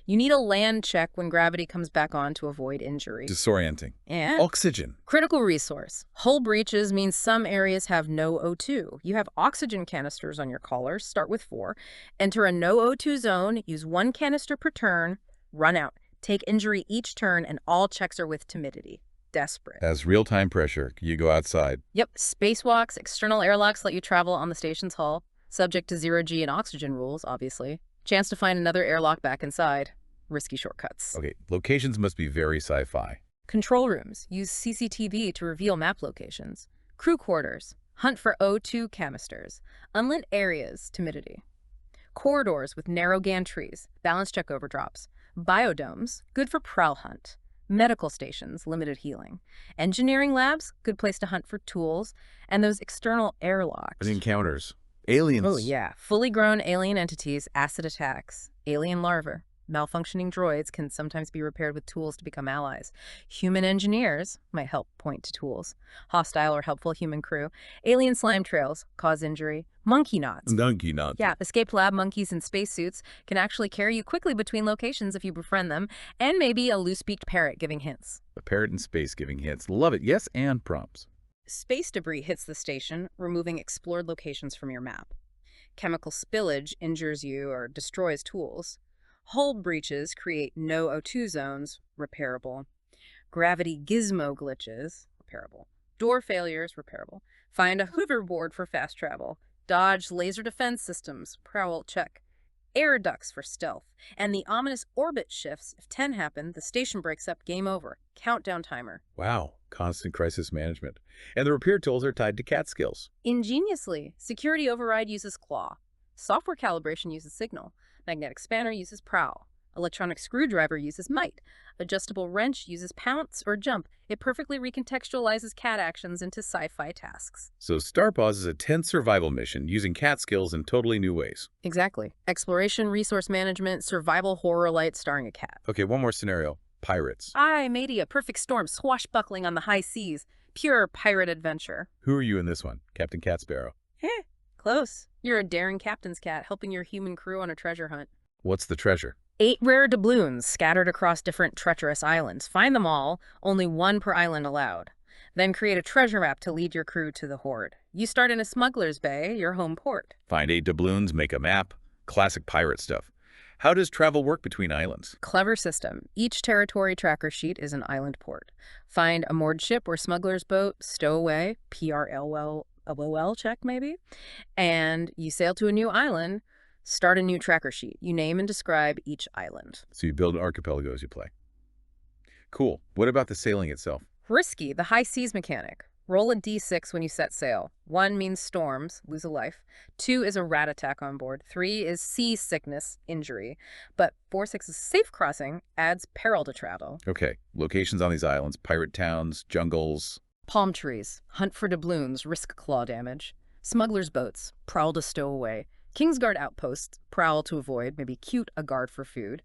You need a land check when gravity comes back on to avoid injury. Disorienting. And Oxygen. critical resource. Hull breaches means some areas have no O2. You have oxygen canisters on your collar. Start with 4. Enter a no O2 zone. Use 1 canister per turn. Run out. Take injury each turn, and all checks are with timidity. Desperate. As real-time pressure, you go outside. Yep. Spacewalks, external airlocks let you travel on the station's hull. Subject to 0G and oxygen rules, obviously. Chance to find another airlock back inside. Risky shortcuts. Okay, locations must be very sci-fi. Control rooms. Use CCTV to reveal map locations. Crew quarters. Hunt for O2 canisters. Unlit areas. Timidity. Corridors with narrow gantries. Balance check overdrops. Biodomes. Good for prowl hunt. Medical stations. Limited healing. Engineering labs. Good place to hunt for tools. And those external airlocks. Encounters. Aliens. Oh, yeah. Fully grown alien entities. Acid attacks. Alien larvae. Malfunctioning droids can sometimes be repaired with tools to become allies. Human engineers might help point to tools. Hostile or helpful human crew. Alien slime trails cause injury. Monkey knots. Monkey knots. Yeah, escaped lab monkeys in spacesuits can actually carry you quickly between locations if you befriend them. And maybe a loose-beaked parrot giving hints. A parrot in space giving hints. Love it. Yes, and prompts. Space debris hits the station, removing explored locations from your map. Chemical spillage injures you or destroys tools. Hull breaches create no O2 zones, repairable. Gravity gizmo glitches, repairable. Door failures, repairable. Find a hoverboard for fast travel. Dodge laser defense systems, prowl check. Air ducts for stealth. And the ominous orbit shifts. If 10 happen, the station breaks up, game over. Countdown timer. Wow. Constant crisis management. And the repair tools are tied to cat skills. Ingeniously, security override uses claw. Software calibration uses signal. Magnetic spanner uses prowl. Electronic screwdriver uses might. Adjustable wrench uses pounce or jump. It perfectly recontextualizes cat actions into sci-fi tasks. So Starpaws is a tense survival mission using cat skills in totally new ways. Exactly. Exploration, resource management, survival horror light starring a cat. Okay, one more scenario. Pirates. Aye, matey, a perfect storm, swashbuckling on the high seas. Pure pirate adventure. Who are you in this one? Captain Cat Sparrow. Close. You're a daring captain's cat helping your human crew on a treasure hunt. What's the treasure? 8 rare doubloons scattered across different treacherous islands. Find them all, only 1 per island allowed. Then create a treasure map to lead your crew to the hoard. You start in a smuggler's bay, your home port. Find 8 doubloons, make a map. Classic pirate stuff. How does travel work between islands? Clever system. Each territory tracker sheet is an island port. Find a moored ship or smuggler's boat, stow away, well check maybe, and you sail to a new island, start a new tracker sheet. You name and describe each island. So you build an archipelago as you play. Cool. What about the sailing itself? Risky, the high seas mechanic. Roll a d6 when you set sail. 1 means storms, lose a life. 2 is a rat attack on board. 3 is sea sickness, injury. But 4-6 is safe crossing, adds peril to travel. Okay. Locations on these islands, pirate towns, jungles. Palm trees, hunt for doubloons, risk claw damage. Smugglers' boats, prowl to stow away. Kingsguard outposts, prowl to avoid, maybe cute a guard for food.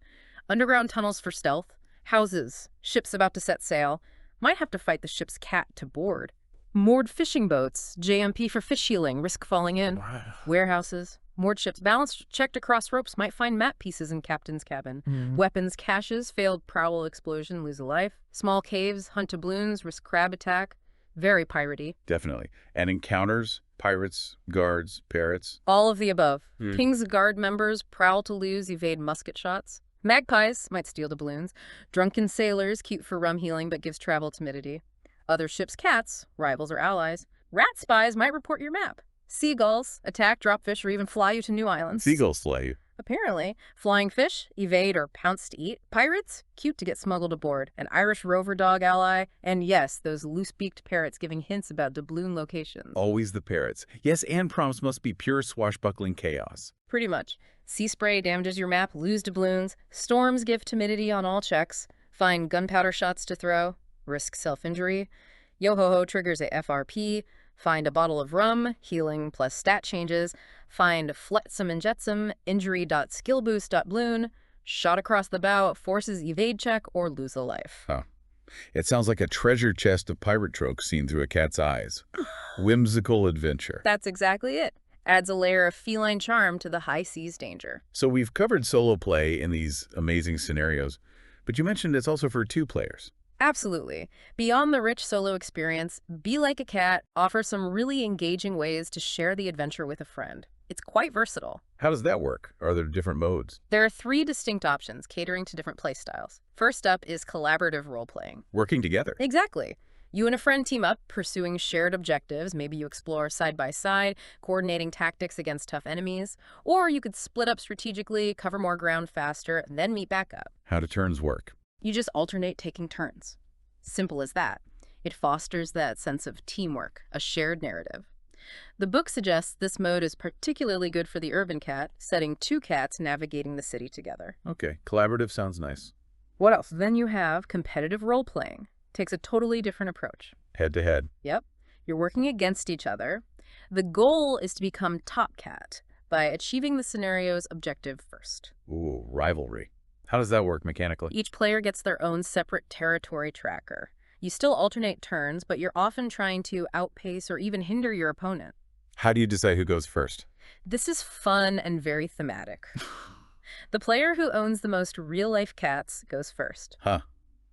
Underground tunnels for stealth. Houses, ships about to set sail. Might have to fight the ship's cat to board. Moored fishing boats, JMP for fish healing, risk falling in. Wow. Warehouses, moored ships balanced, checked across ropes, might find map pieces in captain's cabin. Weapons caches, failed prowl explosion, lose a life. Small caves, hunt doubloons, risk crab attack. Very piratey. Definitely. And encounters, pirates, guards, parrots. All of the above. King's Guard members prowl to lose, evade musket shots. Magpies might steal doubloons. Drunken sailors, cute for rum healing but gives travel timidity. Other ships' cats, rivals or allies. Rat spies might report your map. Seagulls attack, drop fish, or even fly you to new islands. Seagulls slay you. Apparently. Flying fish, evade or pounce to eat. Pirates, cute to get smuggled aboard. An Irish rover dog ally. And yes, those loose-beaked parrots giving hints about doubloon locations. Always the parrots. Yes, and prompts must be pure swashbuckling chaos. Pretty much. Sea spray damages your map, lose doubloons. Storms give timidity on all checks. Find gunpowder shots to throw. Risk self-injury. Yo-ho-ho triggers a FRP. Find a bottle of rum, healing plus stat changes. Find fletsome and jetsome, injury.skillboost.bloon. Shot across the bow, forces evade check, or lose a life. Huh. It sounds like a treasure chest of pirate tropes seen through a cat's eyes. Whimsical adventure. That's exactly it. Adds a layer of feline charm to the high seas danger. So we've covered solo play in these amazing scenarios, but you mentioned it's also for 2 players. Absolutely. Beyond the rich solo experience, Be Like a Cat offers some really engaging ways to share the adventure with a friend. It's quite versatile. How does that work? Are there different modes? There are 3 distinct options catering to different playstyles. First up is collaborative role-playing. Working together. Exactly. You and a friend team up, pursuing shared objectives. Maybe you explore side by side, coordinating tactics against tough enemies. Or you could split up strategically, cover more ground faster, and then meet back up. How do turns work? You just alternate taking turns. Simple as that. It fosters that sense of teamwork, a shared narrative. The book suggests this mode is particularly good for the urban cat, setting 2 cats navigating the city together. Okay, collaborative sounds nice. What else? Then you have competitive role-playing. Takes a totally different approach. Head to head. Yep. You're working against each other. The goal is to become top cat by achieving the scenario's objective first. Ooh, rivalry. How does that work mechanically? Each player gets their own separate territory tracker. You still alternate turns, but you're often trying to outpace or even hinder your opponent. How do you decide who goes first? This is fun and very thematic. The player who owns the most real-life cats goes first. Huh.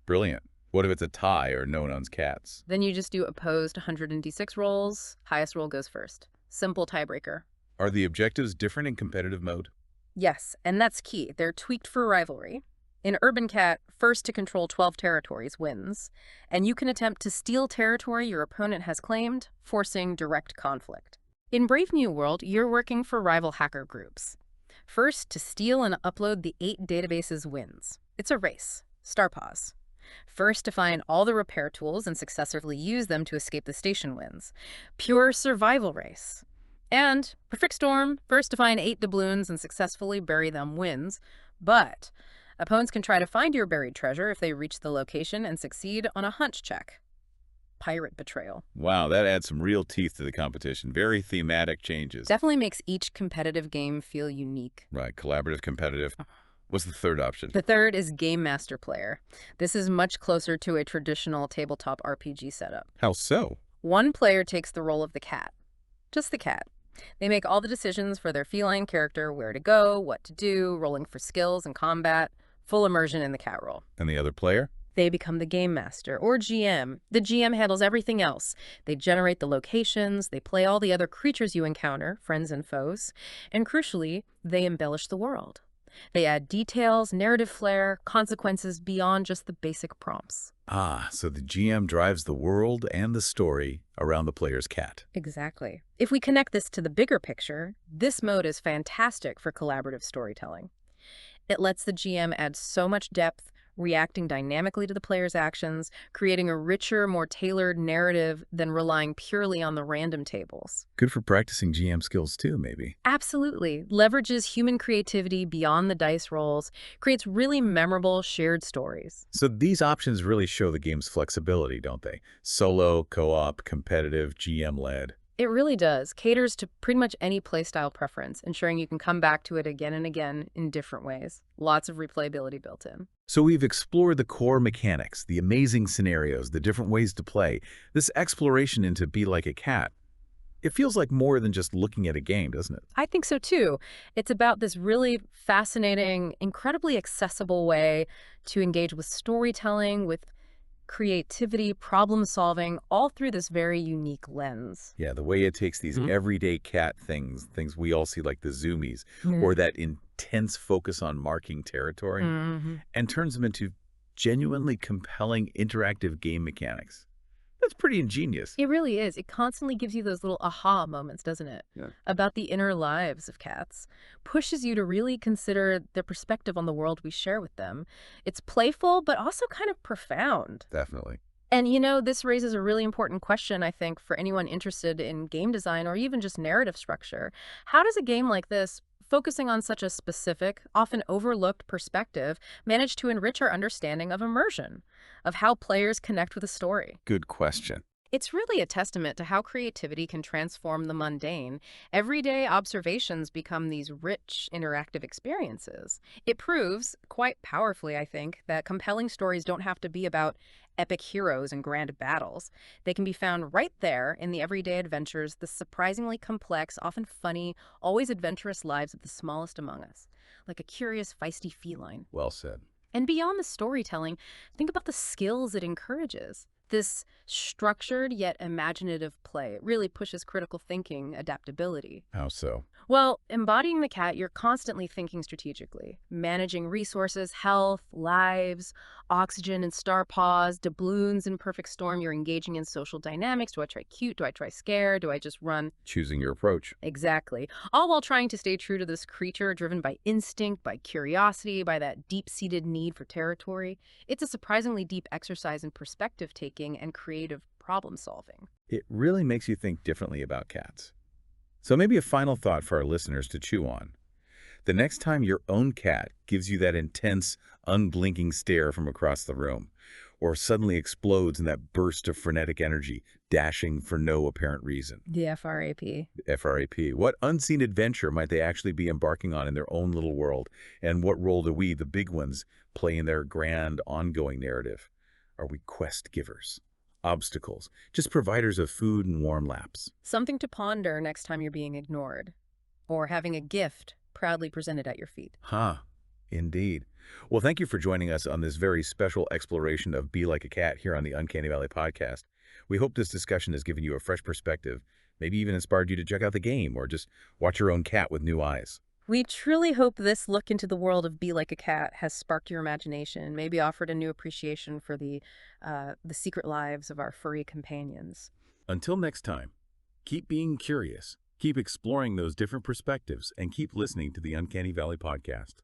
Brilliant. What if it's a tie or no one owns cats? Then you just do opposed 1d6 rolls. Highest roll goes first. Simple tiebreaker. Are the objectives different in competitive mode? Yes, and that's key. They're tweaked for rivalry. In Urban Cat, first to control 12 territories wins, and you can attempt to steal territory your opponent has claimed, forcing direct conflict. In Brave New World, you're working for rival hacker groups. First to steal and upload the 8 databases wins. It's a race. Star pause. First to find all the repair tools and successfully use them to escape the station wins. Pure survival race. And Perfect Storm, first to find 8 doubloons and successfully bury them wins. But opponents can try to find your buried treasure if they reach the location and succeed on a hunch check. Pirate betrayal. Wow, that adds some real teeth to the competition. Very thematic changes. Definitely makes each competitive game feel unique. Right, collaborative, competitive. What's the third option? The third is Game Master Player. This is much closer to a traditional tabletop RPG setup. How so? One player takes the role of the cat. Just the cat. They make all the decisions for their feline character, where to go, what to do, rolling for skills and combat, full immersion in the cat role. And the other player? They become the Game Master, or GM. The GM handles everything else. They generate the locations, they play all the other creatures you encounter, friends and foes, and crucially, they embellish the world. They add details, narrative flair, consequences beyond just the basic prompts. Ah, so the GM drives the world and the story around the player's cat. Exactly. If we connect this to the bigger picture, this mode is fantastic for collaborative storytelling. It lets the GM add so much depth, reacting dynamically to the player's actions, creating a richer, more tailored narrative than relying purely on the random tables. Good for practicing GM skills too, maybe. Absolutely. Leverages human creativity beyond the dice rolls, creates really memorable shared stories. So these options really show the game's flexibility, don't they? Solo, co-op, competitive, GM-led. It really does. Caters to pretty much any playstyle preference, ensuring you can come back to it again and again in different ways. Lots of replayability built in. So we've explored the core mechanics, the amazing scenarios, the different ways to play. This exploration into Be Like a Cat, it feels like more than just looking at a game, doesn't it? I think so too. It's about this really fascinating, incredibly accessible way to engage with storytelling, with creativity, problem solving, all through this very unique lens. Yeah, the way it takes these everyday cat things we all see like the zoomies, or Mm. that intense focus on marking territory, Mhm. and turns them into genuinely compelling interactive game mechanics. That's pretty ingenious. It really is. It constantly gives you those little aha moments, doesn't it? Yeah. About the inner lives of cats. Pushes you to really consider their perspective on the world we share with them. It's playful, but also kind of profound. Definitely. And this raises a really important question, I think, for anyone interested in game design or even just narrative structure. How does a game like this, focusing on such a specific, often overlooked perspective, manage to enrich our understanding of immersion, of how players connect with a story? Good question. It's really a testament to how creativity can transform the mundane. Everyday observations become these rich, interactive experiences. It proves, quite powerfully, I think, that compelling stories don't have to be about epic heroes and grand battles. They can be found right there in the everyday adventures, the surprisingly complex, often funny, always adventurous lives of the smallest among us, like a curious, feisty feline. Well said. And beyond the storytelling, think about the skills it encourages. This structured yet imaginative play, it really pushes critical thinking, adaptability. How so? Well, embodying the cat, you're constantly thinking strategically, managing resources, health, lives, oxygen and star paws, doubloons in perfect storm. You're engaging in social dynamics. Do I try cute? Do I try scare? Do I just run? Choosing your approach. Exactly. All while trying to stay true to this creature driven by instinct, by curiosity, by that deep-seated need for territory. It's a surprisingly deep exercise in perspective taking and creative problem solving. It really makes you think differently about cats. So maybe a final thought for our listeners to chew on. The next time your own cat gives you that intense, unblinking stare from across the room, or suddenly explodes in that burst of frenetic energy, dashing for no apparent reason. The FRAP. FRAP. What unseen adventure might they actually be embarking on in their own little world? And what role do we, the big ones, play in their grand, ongoing narrative? Are we quest givers? Obstacles? Just providers of food and warm laps? Something to ponder next time you're being ignored, or having a gift proudly presented at your feet. Huh. Indeed. Well, thank you for joining us on this very special exploration of Be Like a Cat here on the Uncanny Valley podcast. We hope this discussion has given you a fresh perspective, maybe even inspired you to check out the game or just watch your own cat with new eyes. We truly hope this look into the world of Be Like a Cat has sparked your imagination, maybe offered a new appreciation for the secret lives of our furry companions. Until next time, keep being curious, keep exploring those different perspectives, and keep listening to the Uncanny Valley podcast.